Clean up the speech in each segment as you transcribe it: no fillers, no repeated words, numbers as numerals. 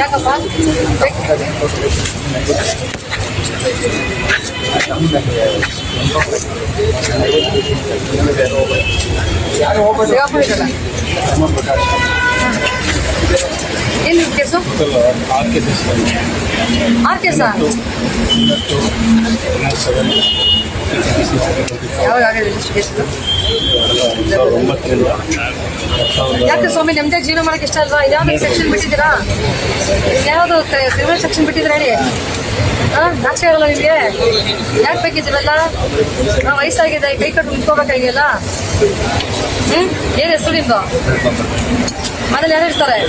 ಯಾಕಪ್ಪ ಏನು case R ಕೇಸಾ ಯಾವಾಗ ಆಗಿದೆ ಇನ್ವೆಸ್ಟಿಗೇಷನ್? ಯಾಕೆ ಸ್ವಾಮಿ ನೆಮ್ಮದಿ ಜೀವನ ಮಾಡಕ್ಕೆ ಇಷ್ಟ ಅಲ್ವಾ? ಇದ್ಯಾವುದು ಸೆಕ್ಷನ್ ಬಿಟ್ಟಿದ್ದೀರಾ? ಯಾವುದು ಕ್ರಿಮಿನಲ್ ಸೆಕ್ಷನ್ ಬಿಟ್ಟಿದ್ರೆ ಹೇಳಿ. ನಾಚಿಕೆ ಆಗಲ್ಲ ನಿಮಗೆ? ಯಾಕೆ ಬೇಕಿದ್ದೀವಲ್ಲ? ವಯಸ್ಸಾಗಿದೆ, ಕೈ ಕಟ್ಟು ನಿಂತ್ಕೋಬೇಕಾಗಿಲ್ಲ. ಏನು ಹೆಸರು ನಿಮ್ದು? ಮನೇಲಿ ಯಾರು ಇರ್ತಾರೆ?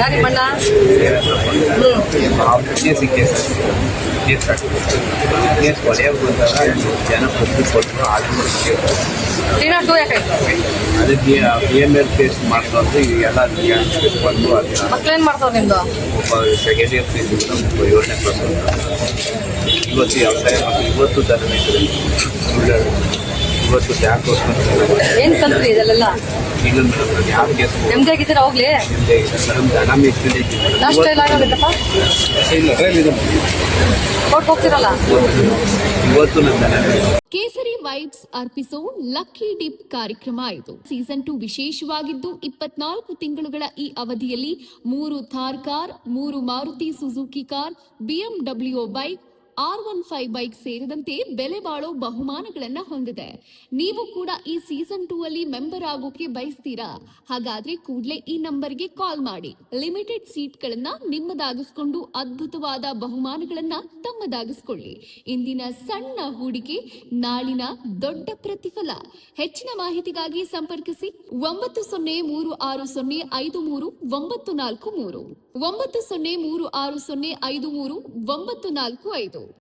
ಯಾರು ಮಣ್ಣ? ಟೂ ಯಾಕೆ ಮಕ್ಳೇನು ಮಾಡ್ತಾವೆ ನಿಮ್ದು? ಒಬ್ಬ ಸೆಕೆಂಡ್ ಇಯರ್ ಒಬ್ಬ 7ನೇ ಕ್ಲಾಸ್ ಇವತ್ತು ವ್ಯವಸಾಯ ಇವತ್ತು ಇವತ್ತು ಬ್ಯಾಂಕ್ ಏನು ಕಲ್ತ್ರಿ ಇದೆಲ್ಲ? ಇಲ್ಲ ಮೇಡಮ್, ಯಾವ ಕೇಸ್ ನೆಮ್ಮದಿ ಆಗಿದ್ದೀರಾ? ಹೋಗ್ಲಿ ಮೇಡಮ್, ದನ ಮೇಸ್ತಿದೆ ಲಾಸ್ಟ್ ಎಲ್ಲ ಆಗೋಗುತ್ತಪ್ಪ. ಕೊಟ್ಟು ಹೋಗ್ತಿರಲ್ಲ ಇವತ್ತು ನನ್ನ ದನ. ಕೇಸರಿ ವೈಬ್ಸ್ ಅರ್ಪಿಸೋ ಲಕ್ಕಿ ಡಿಪ್ ಕಾರ್ಯಕ್ರಮ ಇದು. ಸೀಸನ್ 2 ವಿಶೇಷವಾಗಿದ್ದು 24 ತಿಂಗಳುಗಳ ಈ ಅವಧಿಯಲ್ಲಿ 3 Thar car, 3 Maruti Suzuki car, BMW bike, R15 bike ಸೇರಿದಂತೆ ಬೆಲೆ ಬಾಳೋ ಬಹುಮಾನಗಳನ್ನ ಹೊಂದಿದೆ. ನೀವು ಕೂಡ ಈ ಸೀಸನ್ 2 ಅಲ್ಲಿ ಮೆಂಬರ್ ಆಗೋಕೆ ಬಯಸ್ತೀರಾ? ಹಾಗಾದ್ರೆ ಕೂಡಲೇ ಈ ನಂಬರ್ಗೆ ಕಾಲ್ ಮಾಡಿ. ಲಿಮಿಟೆಡ್ ಸೀಟ್ಗಳನ್ನ ನಿಮ್ಮದಾಗಿಸ್ಕೊಂಡು ಅದ್ಭುತವಾದ ಬಹುಮಾನಗಳನ್ನ ತಮ್ಮದಾಗಿಸ್ಕೊಳ್ಳಿ. ಇಂದಿನ ಸಣ್ಣ ಹೂಡಿಕೆ ನಾಳಿನ ದೊಡ್ಡ ಪ್ರತಿಫಲ. ಹೆಚ್ಚಿನ ಮಾಹಿತಿಗಾಗಿ ಸಂಪರ್ಕಿಸಿ 9036053943 9036053945.